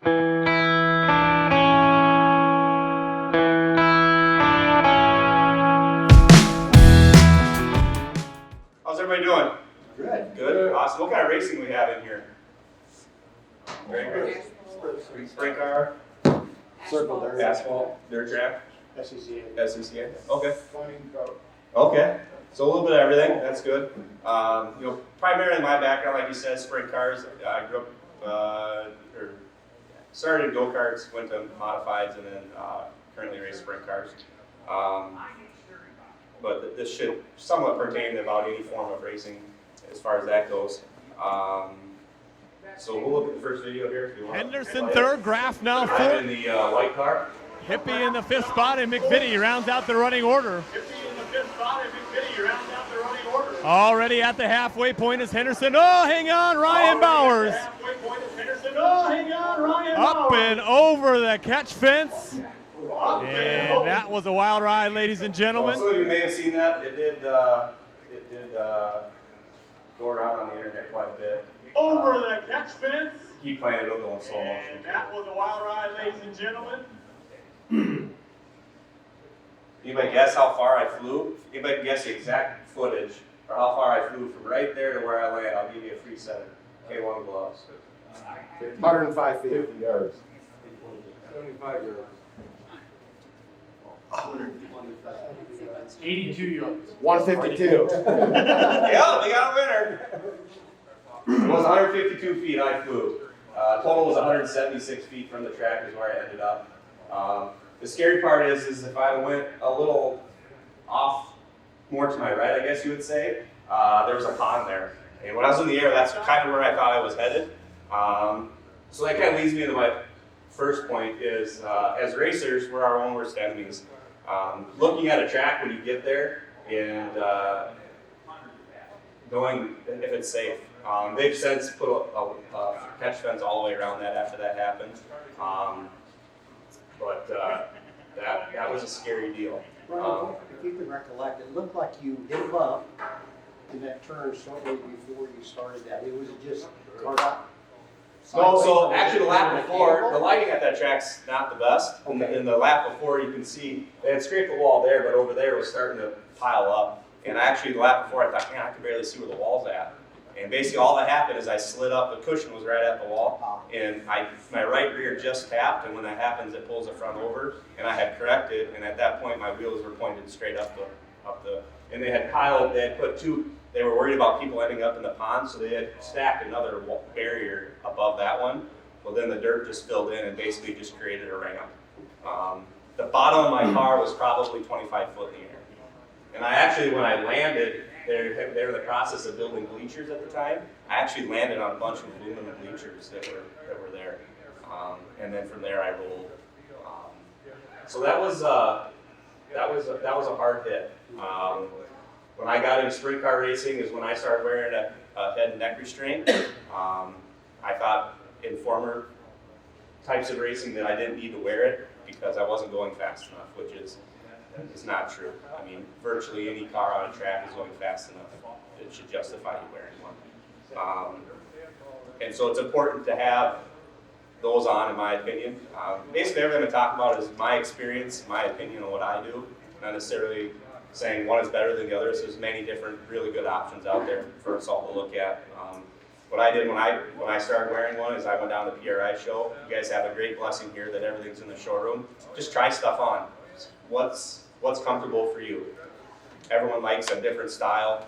How's everybody doing? Good. Good? Awesome. What kind of racing we have in here? Very good. Sprint car, Circle dirt. asphalt, dirt track, SCCA. SCCA. Okay. Flaming coat. Okay. So a little bit of everything. That's good. Primarily my background, like you said, sprint cars. I grew up, or started in go-karts, went to modifieds, and then currently race sprint cars. But this should somewhat pertain to about any form of racing as far as that goes. So we'll look at the first video here if you want. Henderson third, Graff now I'm fourth. in the white car. Hippie in the fifth spot, and McVitie rounds out the running order. Already at the halfway point is Henderson. Oh, hang on, Ryan Bowers. Up and over the catch fence. And that was a wild ride, ladies and gentlemen. Some of you may have seen that. It did go around on the internet quite a bit. Over the catch fence. Keep playing it, it'll go in slow motion. And that was a wild ride, ladies and gentlemen. Anybody guess how far I flew? Anybody guess the exact footage or how far I flew from right there to where I land? I'll give you a free set of K1 gloves. 105 feet. 50 yards. 75 yards. 82 yards. 152. Yeah, we got a winner. It was 152 feet I flew. Total was 176 feet from the track is where I ended up. The scary part is if I went a little off more to my right, I guess you would say, there was a pond there. And when I was in the air, that's kind of where I thought I was headed. So that kind of leads me to my first point is, as racers, we're our own worst enemies. Looking at a track when you get there and going if it's safe. They've since put a catch fence all the way around that after that happened. But that was a scary deal. Well, if you can recollect, it looked like you hit him up in that turn shortly before you started that. It was just caught up. No, so actually the lap before, the lighting at that track's not the best. In the lap before, you can see they had scraped the wall there, but over there it was starting to pile up. And actually the lap before, I thought, man, I can barely see where the wall's at. And basically all that happened is I slid up, the cushion was right at the wall, and my right rear just tapped, and when that happens, it pulls the front over, and I had corrected, and at that point my wheels were pointed straight up the, and they had put two, they were worried about people ending up in the pond, so they had stacked another barrier above that one. Well, then the dirt just filled in and basically just created a ramp. The bottom of my car was probably 25 foot in the air. And I actually, when I landed, they were in the process of building bleachers at the time. I actually landed on a bunch of aluminum bleachers that were there. And then from there I rolled. So that was a hard hit. When I got into sprint car racing is when I started wearing a head and neck restraint. I thought in former types of racing that I didn't need to wear it because I wasn't going fast enough, which is not true. I mean, virtually any car on a track is going fast enough. It should justify you wearing one. And so it's important to have those on, in my opinion. Basically everything I'm talking about is my experience, my opinion on what I do, not necessarily saying one is better than the other. So there's many different really good options out there for us all to look at. What I did when I started wearing one is I went down to the PRI show. You guys have a great blessing here that everything's in the showroom. Just try stuff on. What's comfortable for you? Everyone likes a different style,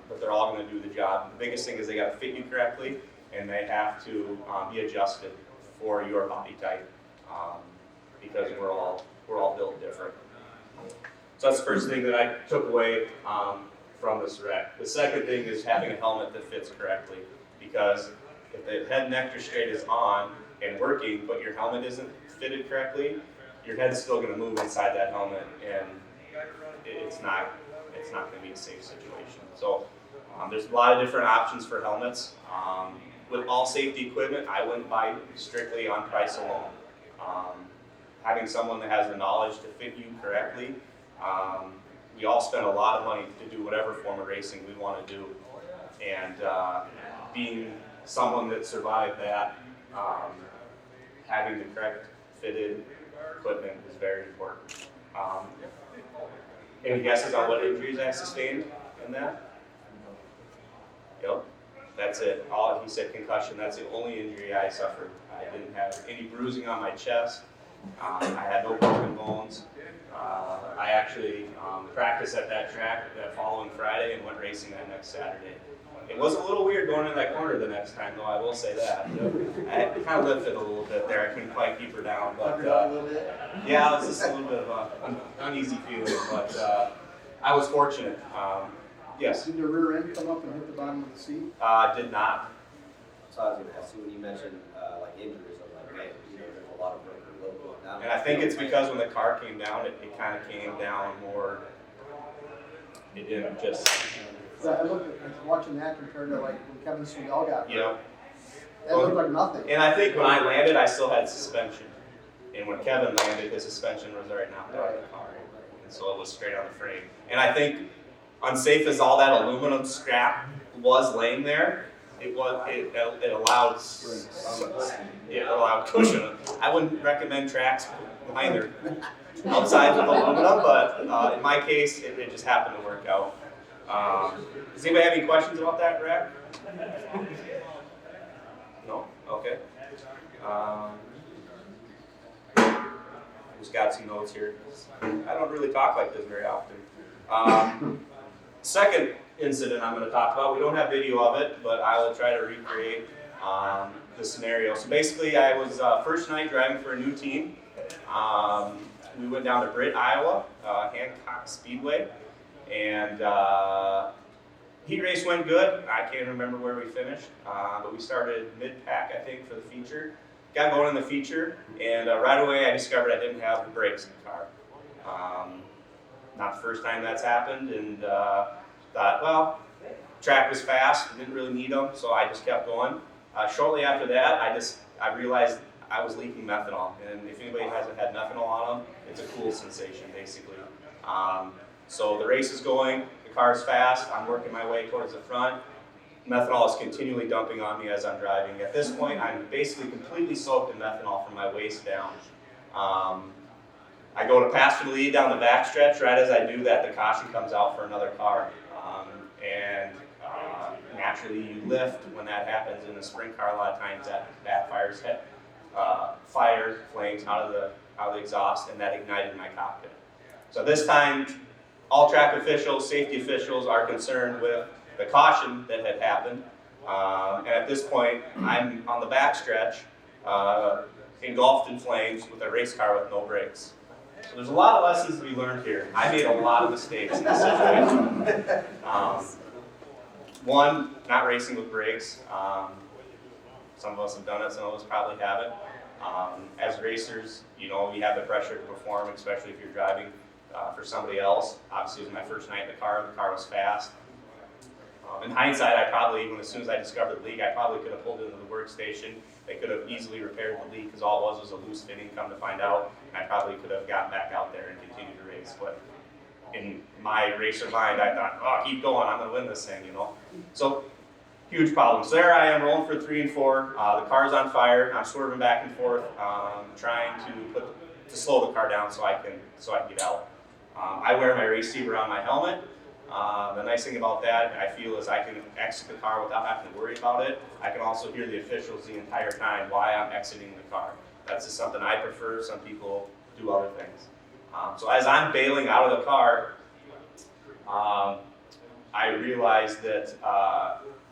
but they're all going to do the job. The biggest thing is they got to fit you correctly, and they have to be adjusted for your body type, because we're all built different. So that's the first thing that I took away from this wreck. The second thing is having a helmet that fits correctly, because if the head and neck restraint is on and working, but your helmet isn't fitted correctly, your head's still going to move inside that helmet, and it's not going to be a safe situation. So there's a lot of different options for helmets. With all safety equipment, I wouldn't buy strictly on price alone. Having someone that has the knowledge to fit you correctly. We all spend a lot of money to do whatever form of racing we want to do, and being someone that survived that, having the correct fitted equipment is very important. Any guesses on what injuries I sustained in that? Yep, that's it. He said concussion. That's the only injury I suffered. I didn't have any bruising on my chest. I had no broken bones. I actually practiced at that track that following Friday and went racing that next Saturday. It was a little weird going in that corner the next time, though, I will say that. I kind of lifted a little bit there. I couldn't quite keep her down. But yeah, it was just a little bit of an uneasy feeling, but I was fortunate. Yes. Did the rear end come up and hit the bottom of the seat? Did not. So I was going to ask you, when you mentioned like injuries, I'm like, man, there's a lot of broken local down. And I think it's because when the car came down, it kind of came down more. It didn't just. Yeah, I looked at watching that compared to like when Kevin Swindell got hurt. Yeah. That looked like nothing. And I think when I landed, I still had suspension. And when Kevin landed, his suspension was already knocked out of the car. And so it was straight on the frame. And I think, unsafe as all that aluminum scrap was laying there, it allowed cushion. I wouldn't recommend tracks behind their outside of aluminum, but in my case, it just happened to work out. Does anybody have any questions about that, Rack? No? Okay. Just got some notes here. I don't really talk like this very often. Second incident I'm going to talk about, we don't have video of it, but I will try to recreate the scenario. So basically, I was first night driving for a new team. We went down to Britt, Iowa, Hancock Speedway, and heat race went good. I can't remember where we finished, but we started mid-pack, I think, for the feature. Got going in the feature, and right away I discovered I didn't have the brakes in the car. Not the first time that's happened, and thought, well, track was fast, didn't really need them, so I just kept going. Shortly after that, I realized I was leaking methanol, and if anybody hasn't had methanol on them, it's a cool sensation, basically. So the race is going, the car's fast, I'm working my way towards the front. Methanol is continually dumping on me as I'm driving. At this point, I'm basically completely soaked in methanol from my waist down. I go to pass for the lead down the backstretch. Right as I do that, the caution comes out for another car. Naturally, you lift when that happens in a sprint car. A lot of times that backfires, fire flames out of the exhaust, and that ignited my cockpit. So this time, all track officials, safety officials are concerned with the caution that had happened. And at this point, I'm on the backstretch, engulfed in flames with a race car with no brakes. So there's a lot of lessons to be learned here. I made a lot of mistakes in this situation. One, not racing with brakes. Some of us have done it, some of us probably haven't. As racers, you have the pressure to perform, especially if you're driving for somebody else. Obviously, it was my first night in the car was fast. In hindsight, I probably, as soon as I discovered the leak, I probably could have pulled into the workstation. They could have easily repaired the leak because all it was a loose fitting, come to find out. And I probably could have gotten back out there and continued to race. But in my racer mind, I thought, oh, keep going, I'm going to win this thing, So, huge problems. There I am rolling for 3 and 4. The car's on fire. I'm swerving back and forth, trying to slow the car down so I can get out. I wear my receiver on my helmet. The nice thing about that, I feel, is I can exit the car without having to worry about it. I can also hear the officials the entire time why I'm exiting the car. That's just something I prefer. Some people do other things. So as I'm bailing out of the car, I realized that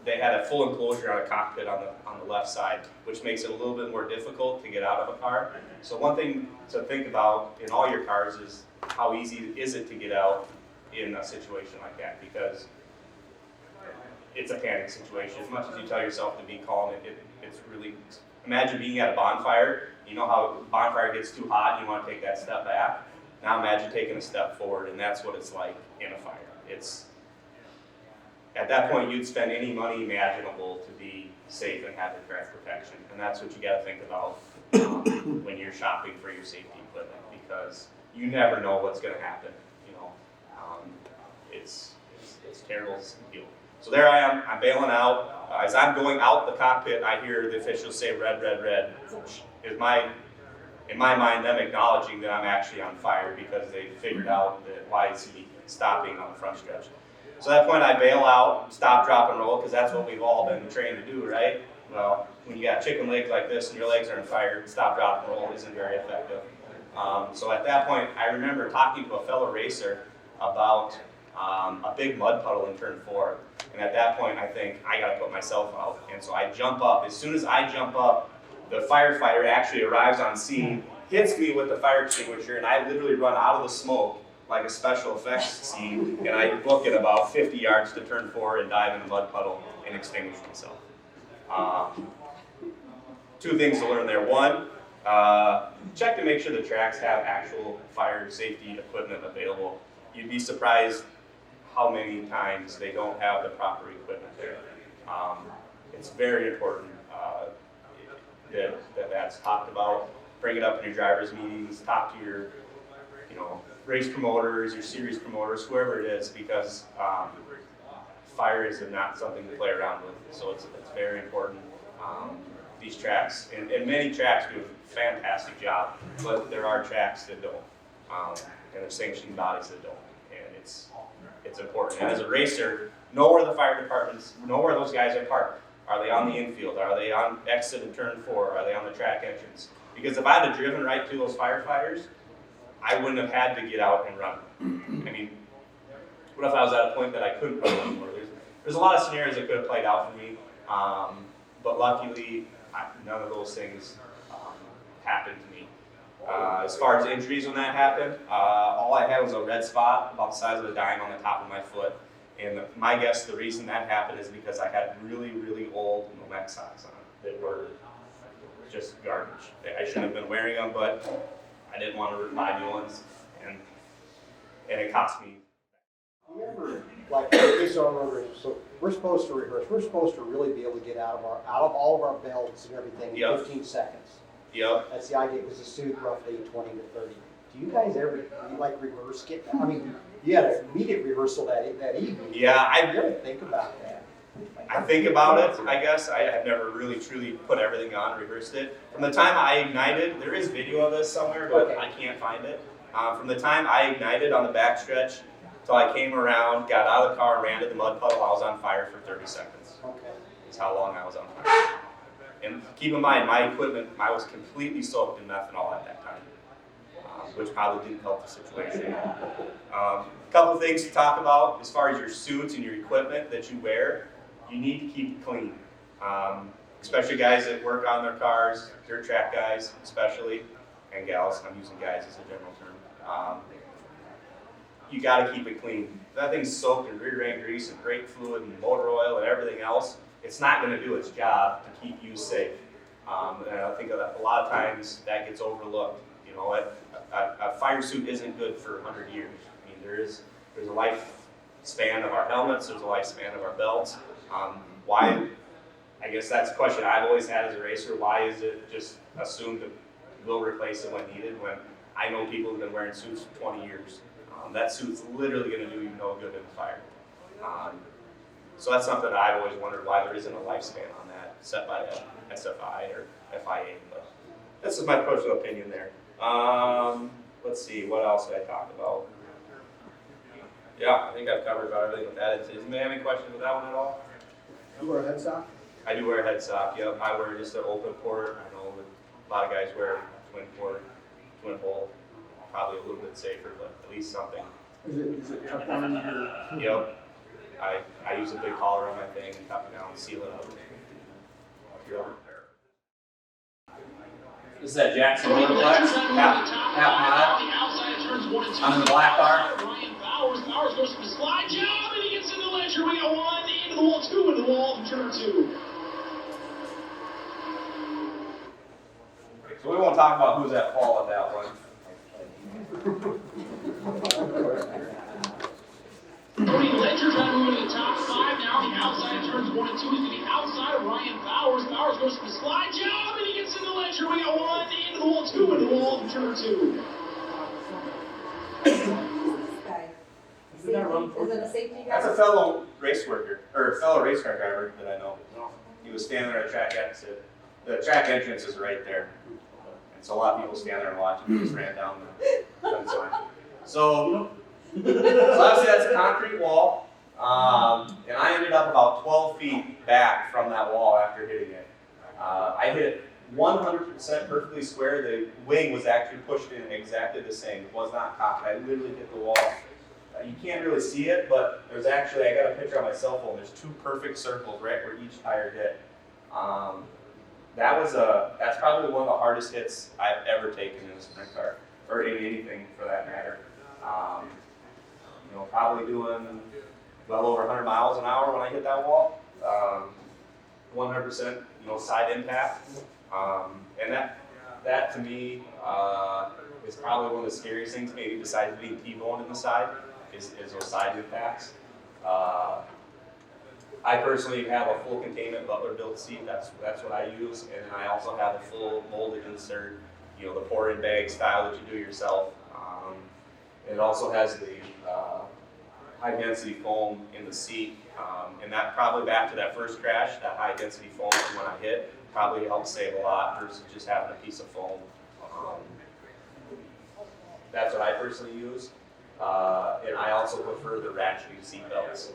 they had a full enclosure on a cockpit on the left side, which makes it a little bit more difficult to get out of a car. So one thing to think about in all your cars is how easy is it to get out in a situation like that, because it's a panic situation. As much as you tell yourself to be calm, it's really, imagine being at a bonfire. You know how the bonfire gets too hot and you want to take that step back? Now imagine taking a step forward, and that's what it's like in a fire. At that point, you'd spend any money imaginable to be safe and have the correct protection. And that's what you got to think about when you're shopping for your safety equipment, because you never know what's going to happen. It's terrible to deal. So there I am, I'm bailing out. As I'm going out the cockpit, I hear the officials say red, red, red. Which is in my mind, them acknowledging that I'm actually on fire because they figured out that why is he stopping on the front stretch. So at that point I bail out, stop, drop, and roll, because that's what we've all been trained to do, right? Well, when you got chicken legs like this and your legs are on fire, stop, drop, and roll isn't very effective. So at that point, I remember talking to a fellow racer about a big mud puddle in turn 4. And at that point, I think, I gotta put myself out. And so I jump up. As soon as I jump up, the firefighter actually arrives on scene, hits me with the fire extinguisher, and I literally run out of the smoke like a special effects scene, and I book it about 50 yards to turn 4 and dive in the mud puddle and extinguish myself. 2 things to learn there. 1, check to make sure the tracks have actual fire safety equipment available. You'd be surprised how many times they don't have the proper equipment there. It's very important that's talked about. Bring it up in your drivers' meetings, talk to your race promoters, your series promoters, whoever it is, because fire is not something to play around with. So it's very important. These tracks, and many tracks do a fantastic job, but there are tracks that don't, and there's sanctioning bodies that don't, and it's important. And as a racer, know where the fire departments, know where those guys are parked. Are they on the infield? Are they on exit and turn 4? Are they on the track entrance? Because if I had driven right to those firefighters, I wouldn't have had to get out and run. I mean, what if I was at a point that I couldn't run anymore? There's a lot of scenarios that could have played out for me, but luckily, none of those things happened to me. As far as injuries when that happened, all I had was a red spot about the size of a dime on the top of my foot. And my guess, the reason that happened is because I had really, really old Nomex socks on that were just garbage. I shouldn't have been wearing them, but I didn't want to buy new ones, and it cost me. Do you ever, like, this so we're supposed to rehearse. We're supposed to really be able to get out of all of our belts and everything in 15 seconds. Yep. That's the idea, because the suit roughly 20 to 30. Do you guys ever reverse get? I mean, you had an immediate rehearsal that evening. Yeah, I ever think about that. I think about it, I guess. I have never really truly put everything on and rehearsed it. From the time I ignited, there is video of this somewhere, but I can't find it. From the time I ignited on the backstretch till I came around, got out of the car, ran to the mud puddle, I was on fire for 30 seconds. Okay. That's how long I was on fire. And keep in mind, my equipment, I was completely soaked in methanol at that time, which probably didn't help the situation. A couple of things to talk about as far as your suits and your equipment that you wear. You need to keep it clean, especially guys that work on their cars, dirt track guys especially, and gals. I'm using guys as a general term. You got to keep it clean. That thing's soaked in rear end grease and brake fluid and motor oil and everything else. It's not going to do its job to keep you safe. And I think that a lot of times that gets overlooked. You know, a fire suit isn't good for 100 years. I mean, there's a lifespan of our helmets. There's a lifespan of our belts. Why? I guess that's a question I've always had as a racer. Why is it just assumed that we'll replace it when needed, when I know people have been wearing suits for 20 years? That suit's literally going to do you no good in the fire. So that's something that I've always wondered, why there isn't a lifespan on that set by the SFI or FIA. But this is my personal opinion there. Let's see, what else did I talk about? Yeah, I think I've covered about everything with that. Does anybody have any questions with that one at all? You wear a head sock? I do wear a head sock, yep. I wear just an open port. I know a lot of guys wear twin port, twin hole. Probably a little bit safer, but at least something. Is it tucked on your... Yep. I use a big collar on my thing and tuck it down and seal it up. Yep. This is that Jackson Motorplex, half mile. I'm in the black car. Ryan Bowers goes for the slide job, and he gets in the ledger. We got 1 into the wall, 2 into the wall from turn 2. So we won't talk about who's at fault at that one. Cody Ledger trying to move into the top 5 now. The outside of turns 1 and 2 is going to be outside of Ryan Bowers. Bowers goes for the slide job, and he gets in the ledger. We got 1 into the wall, 2 into the wall from turn 2. Is it a safety guy? That's a fellow race worker, or a fellow race car driver that I know. He was standing there at track exit. The track entrance is right there. And so a lot of people stand there and watch it. He just ran down the fence line. So obviously that's a concrete wall. And I ended up about 12 feet back from that wall after hitting it. I hit it 100% perfectly square. The wing was actually pushed in exactly the same. It was not cocked. I literally hit the wall. You can't really see it, but there's actually, I got a picture on my cell phone. There's 2 perfect circles right where each tire hit. That's probably one of the hardest hits I've ever taken in a sprint car, or in anything for that matter. Probably doing well over 100 miles an hour when I hit that wall. 100%, side impact. And that to me is probably one of the scariest things, maybe besides being T-boned in the side, is those side impacts. I personally have a full containment Butler built seat. That's what I use, and then I also have a full molded insert, the pour-in bag style that you do yourself. It also has the high density foam in the seat, and that probably back to that first crash, that high density foam when I hit probably helped save a lot versus just having a piece of foam. That's what I personally use, and I also prefer the ratcheting seat belts.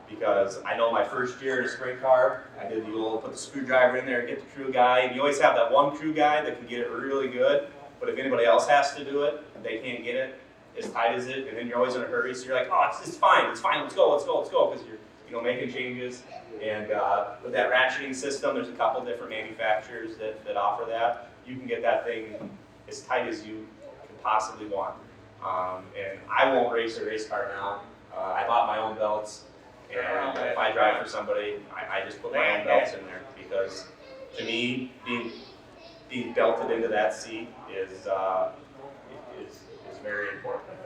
Because I know my first year in a sprint car, I did the old put the screwdriver in there, get the crew guy, and you always have that one crew guy that can get it really good, but if anybody else has to do it, and they can't get it as tight as it, and then you're always in a hurry, so you're like, oh, it's fine, let's go, because you're making changes. And with that ratcheting system, there's a couple different manufacturers that offer that. You can get that thing as tight as you can possibly want. And I won't race a race car now. I bought my own belts. And if I drive for somebody, I just put my own belts in there, because to me, being belted into that seat is very important.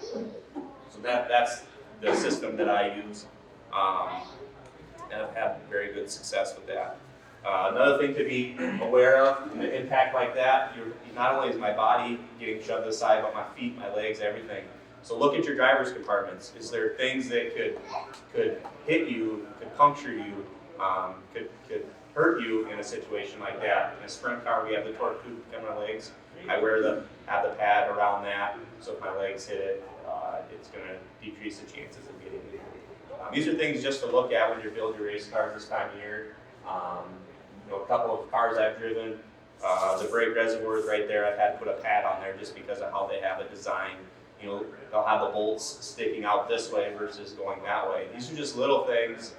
So that's the system that I use, and I've had very good success with that. Another thing to be aware of, an impact like that, not only is my body getting shoved aside, but my feet, my legs, everything. So look at your driver's compartments. Is there things that could hit you, could puncture you, could hurt you in a situation like that? In a sprint car, we have the torque tube in my legs. I have the pad around that, so if my legs hit it, it's going to decrease the chances of getting injured. These are things just to look at when you're building your race cars this time of year. A couple of cars I've driven, the brake reservoir is right there. I've had to put a pad on there just because of how they have it designed. They'll have the bolts sticking out this way versus going that way. These are just little things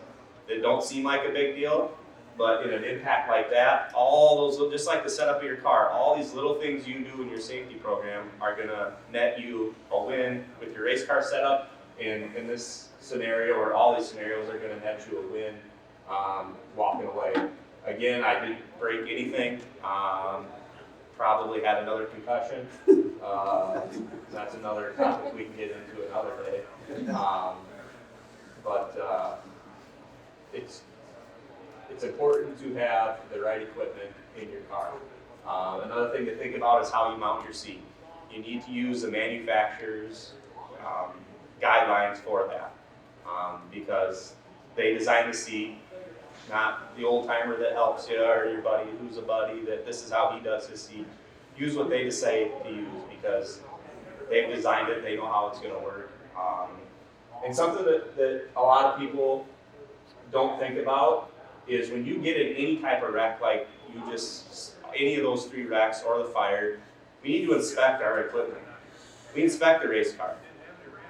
that don't seem like a big deal, but in an impact like that, all those, just like the setup of your car, all these little things you do in your safety program are gonna net you a win with your race car setup. And in this scenario, or all these scenarios, are gonna net you a win walking away. Again, I didn't break anything. Probably had another concussion. That's another topic we can get into another day. But it's important to have the right equipment in your car. Another thing to think about is how you mount your seat. You need to use the manufacturer's guidelines for that, because they design the seat, not the old timer that helps you or your buddy who's a buddy that this is how he does his seat. Use what they say to use, because they've designed it, they know how it's going to work. And something that a lot of people don't think about is when you get in any type of wreck, like any of those 3 wrecks or the fire, we need to inspect our equipment. We inspect the race car.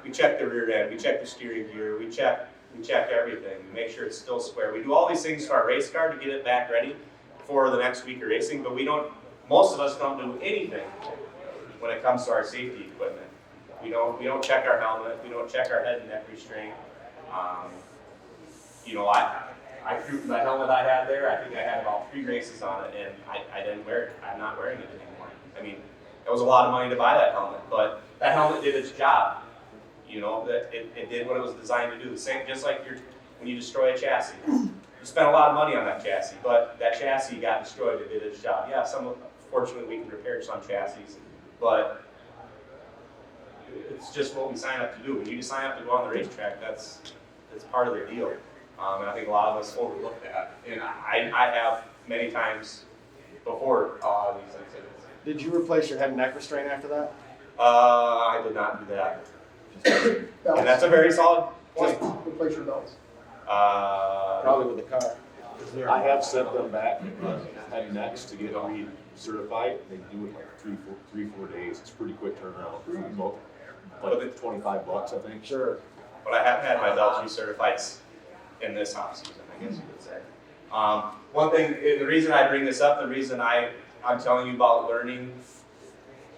We check the rear end, we check the steering gear, we check everything, we make sure it's still square. We do all these things to our race car to get it back ready for the next week of racing, but most of us don't do anything when it comes to our safety equipment. We don't check our helmet, we don't check our head and neck restraint. The helmet I had there, I think I had about 3 races on it, and I didn't wear it. I'm not wearing it anymore. I mean, it was a lot of money to buy that helmet, but that helmet did its job. That it did what it was designed to do. The same, just like when you destroy a chassis. You spent a lot of money on that chassis, but that chassis got destroyed. It did its job. Yeah, fortunately we can repair some chassis, but it's just what we sign up to do. When you sign up to go on the racetrack, that's part of the deal. And I think a lot of us overlook that. And I have many times before these incidents. Did you replace your head and neck restraint after that? I did not do that. And that's a very solid point. Replace your belts. Probably with the car. I have sent them back heading next to get recertified. They do it like 3-4 days. It's a pretty quick turnaround. Like $25, I think. Sure. But I have had my belts recertified in this off season, I guess you could say. One thing, the reason I bring this up, the reason I'm telling you about learning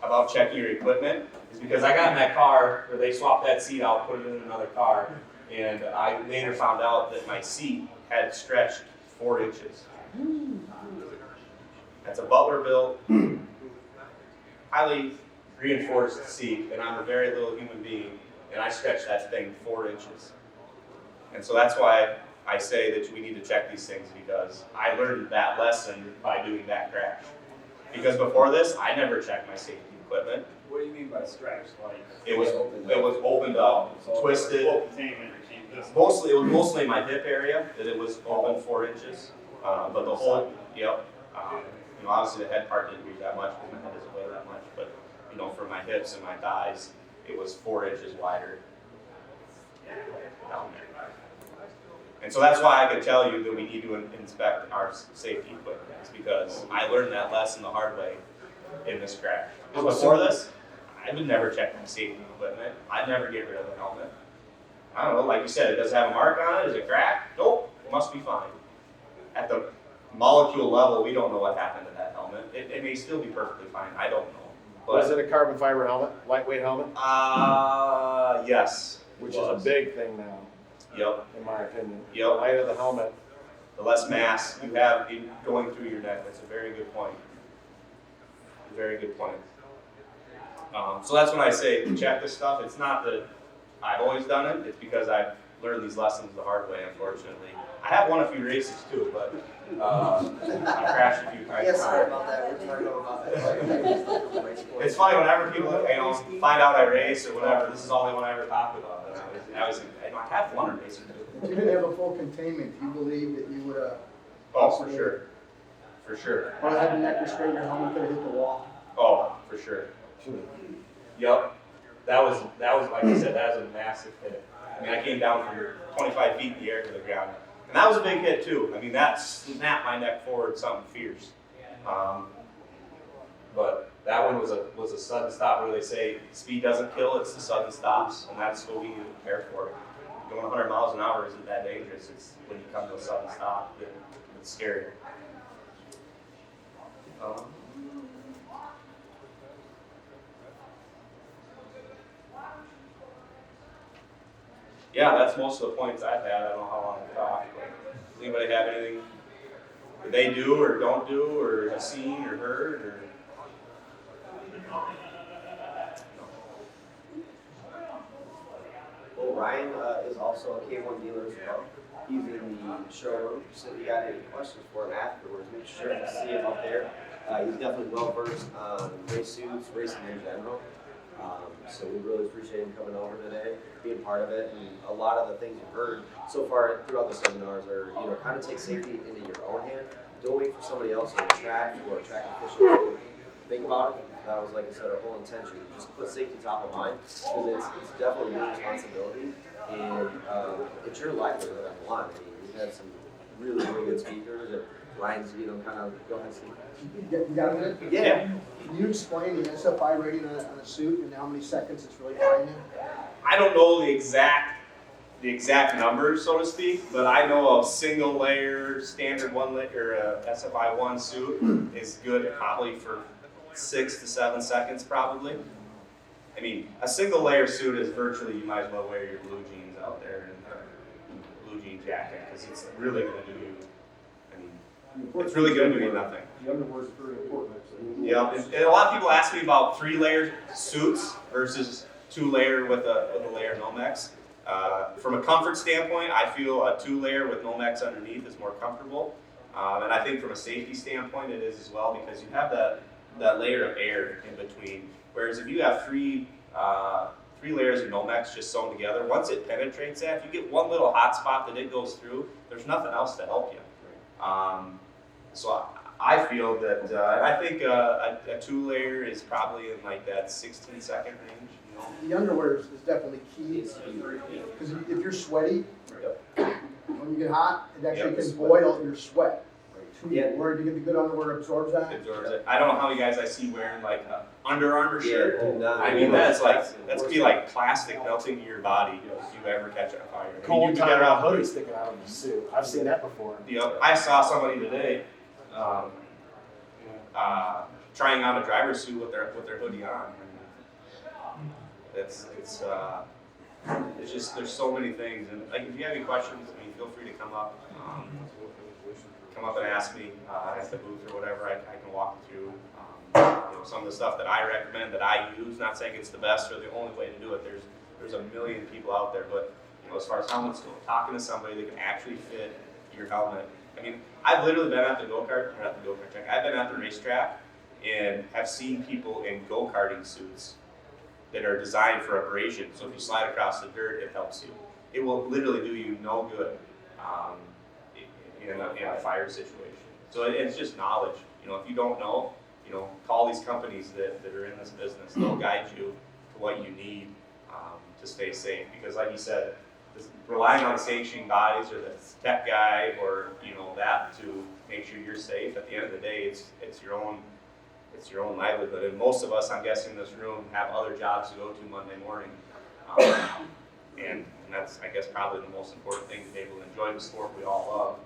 about checking your equipment is because I got in that car where they swapped that seat out, put it in another car, and I later found out that my seat had stretched 4 inches. That's a Butler built, highly reinforced seat, and I'm a very little human being, and I stretched that thing 4 inches. And so that's why I say that we need to check these things, because I learned that lesson by doing that crash. Because before this, I never checked my safety equipment. What do you mean by stretch? Like It was opened up, twisted. full containment to keep this. It was mostly my hip area that it was open 4 inches, but the whole, yep. Obviously the head part didn't move that much because my head doesn't weigh that much, but for my hips and my thighs, it was 4 inches wider down there. And so that's why I could tell you that we need to inspect our safety equipment, it's because I learned that lesson the hard way in this crash. Before this, I would never check my safety equipment. I'd never get rid of the helmet. I don't know, like you said, it does have a mark on it. Is it cracked? Nope, it must be fine. At the molecule level, we don't know what happened to that helmet. It may still be perfectly fine. I don't know. Was it a carbon fiber helmet? Lightweight helmet? Yes. Which is a big thing now, Yep. in my opinion. Yep. The lighter the helmet. The less mass you have going through your neck. That's a very good point. A very good point. So that's when I say to check this stuff. It's not that I've always done it. It's because I've learned these lessons the hard way, unfortunately. I have won a few races too, but I crashed a few times. Yeah, sorry about that. We're talking about that. It's funny whenever people find out I race or whatever. This is all they want to ever talk about. And I have won a race or two. If you didn't have a full containment, do you believe that you would have? Oh, for sure. For sure. Or had the neck restraint, your helmet could have hit the wall? Oh, for sure. Yep. That was like I said, that was a massive hit. I mean, I came down from 25 feet in the air to the ground. And that was a big hit too. I mean, that snapped my neck forward something fierce. But that one was a sudden stop where they say speed doesn't kill, it's the sudden stops. And that's what we need to prepare for. Going 100 miles an hour isn't that dangerous. It's when you come to a sudden stop that it's scary. Yeah, that's most of the points I've had. I don't know how long to talk. But does anybody have anything that they do or don't do or have seen or heard? Or? Well, Ryan is also a K1 dealer as well. He's in the showroom, so if you got any questions for him afterwards, make sure to see him up there. He's definitely well versed on race suits, racing in general. So we really appreciate him coming over today, being part of it, and a lot of the things you've heard so far throughout the seminars are, kind of take safety into your own hand. Don't wait for somebody else on the track or a track official to think about it. That was, like I said, our whole intention. Just put safety top of mind, because it's definitely your responsibility, and it's your livelihood on the line. I mean, we've had some really, really good speakers, and Ryan's, kind of, go ahead, Steve. You got a minute? Yeah. Can you explain the SFI rating on a suit and how many seconds it's really buying you? I don't know the exact numbers, so to speak, but I know a single layer, standard one layer, SFI 1 suit is good probably for 6 to 7 seconds probably. I mean, a single layer suit is virtually, you might as well wear your blue jeans out there and blue jean jacket, because it's really going to do you, it's really going to do you nothing. The underwear is very important. Yeah, and a lot of people ask me about 3-layer suits versus 2-layer with a layer Nomex. From a comfort standpoint, I feel a 2-layer with Nomex underneath is more comfortable, and I think from a safety standpoint it is as well, because you have that layer of air in between. Whereas if you have 3 3 layers of Nomex just sewn together. Once it penetrates that, if you get one little hot spot that it goes through, there's nothing else to help you. So I feel that, and I think a 2-layer is probably in like that 16-second range. You know? The underwear is definitely key, because if you're sweaty, when you get hot, it actually can boil your sweat. Yeah. Where you get the good underwear absorbs that. Absorbs it. I don't know how you guys I see wearing like a Under Armour shirt. Yeah, I mean, that's gonna be like plastic melting to your body if you ever catch on fire. I mean, Cold you time can get out around hoodie sticking out of the suit. I've seen that before. I saw somebody today trying on a driver's suit with their hoodie on. It's just there's so many things, and like if you have any questions, I mean, feel free to come up and ask me at the booth or whatever. I can walk you through some of the stuff that I recommend that I use. Not saying it's the best or the only way to do it. There's a million people out there, but as far as helmets go, talking to somebody that can actually fit your helmet. I mean, I've literally been at the go-kart track. I've been at the racetrack and have seen people in go-karting suits that are designed for abrasion. So if you slide across the dirt, it helps you. It will literally do you no good in a fire situation. So it's just knowledge. If you don't know, call these companies that are in this business. They'll guide you to what you need to stay safe. Because like you said, relying on sanctioning bodies or the tech guy or that to make sure you're safe. At the end of the day, it's your own livelihood. And most of us, I'm guessing, in this room have other jobs to go to Monday morning. And that's, I guess, probably the most important thing, to be able to enjoy the sport we all love.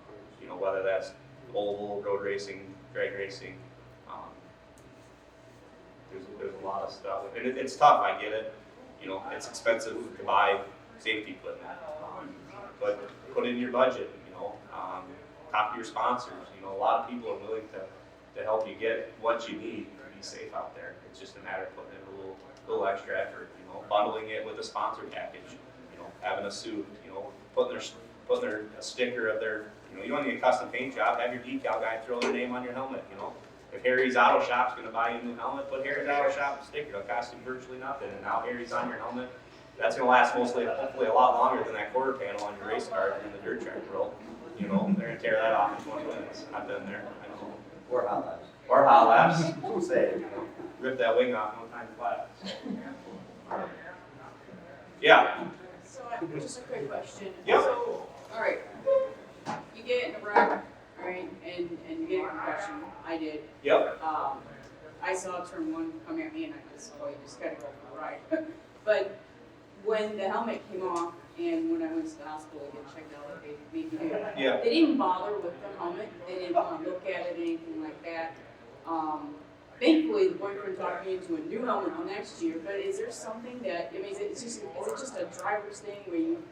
Whether that's oval, road racing, drag racing. There's a lot of stuff, and it's tough. I get it. It's expensive to buy safety equipment, but put it in your budget. Talk to your sponsors. A lot of people are willing to help you get what you need to be safe out there. It's just a matter of putting in a little extra effort. Bundling it with a sponsor package. Having a suit. Putting their sticker of their. You don't need a custom paint job. Have your decal guy throw their name on your helmet. If Harry's Auto Shop's going to buy you a new helmet, put Harry's Auto Shop sticker. It'll cost you virtually nothing. And now Harry's on your helmet. That's going to last hopefully a lot longer than that quarter panel on your race car in the dirt track world. They're going to tear that off in 20 minutes. I've been there. I know. Or hot laps. Or hot laps. Say. Rip that wing off, no time flat. Yeah. So, just a quick question. Yep. So, all right, you get in a wreck, right, and you get a concussion. I did. Yep. I saw turn 1 come at me, and I just, you just gotta go for the ride. But when the helmet came off, and when I went to the hospital to get checked out, like they made me do, Yeah. they didn't bother with the helmet. They didn't want to look at it, anything like that. Thankfully, the boyfriend talked me into a new helmet the next year. But is there something that, I mean, is it just a driver's thing where you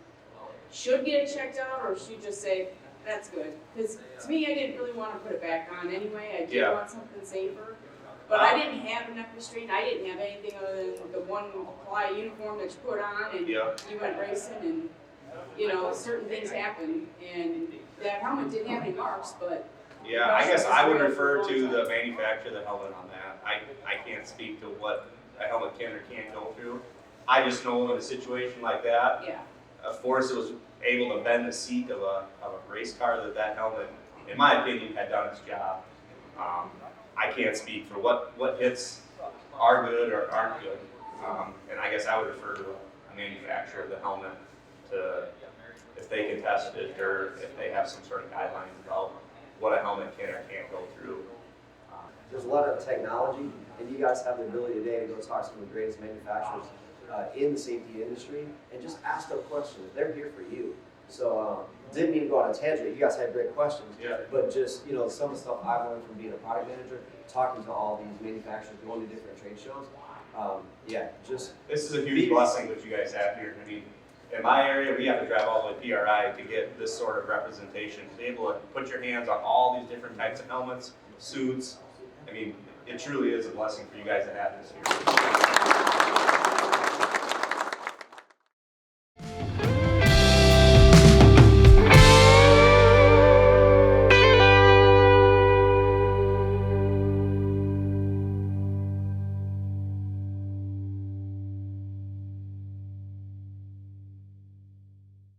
should get it checked out, or should you just say that's good? Because to me, I didn't really want to put it back on anyway. I did want something safer. But I didn't have enough restraint. I didn't have anything other than the one apply uniform that you put on, and you went racing, and certain things happen. And that helmet didn't have any marks, but. Yeah, I guess I would refer to the manufacturer of the helmet on that. I can't speak to what a helmet can or can't go through. I just know in a situation like that, of course it was able to bend the seat of a race car that helmet, in my opinion, had done its job. I can't speak for what hits are good or aren't good. And I guess I would refer to a manufacturer of the helmet to, if they can test it or if they have some sort of guidelines about what a helmet can or can't go through. There's a lot of technology, and you guys have the ability today to go talk to some of the greatest manufacturers in the safety industry and just ask them questions. They're here for you. So didn't mean to go on a tangent. You guys had great questions. But just some of the stuff I've learned from being a product manager, talking to all these manufacturers, going to different trade shows. This is a huge blessing that you guys have here. I mean, in my area, we have to drive all the way to PRI to get this sort of representation, to be able to put your hands on all these different types of helmets, suits. I mean, it truly is a blessing for you guys to have this here.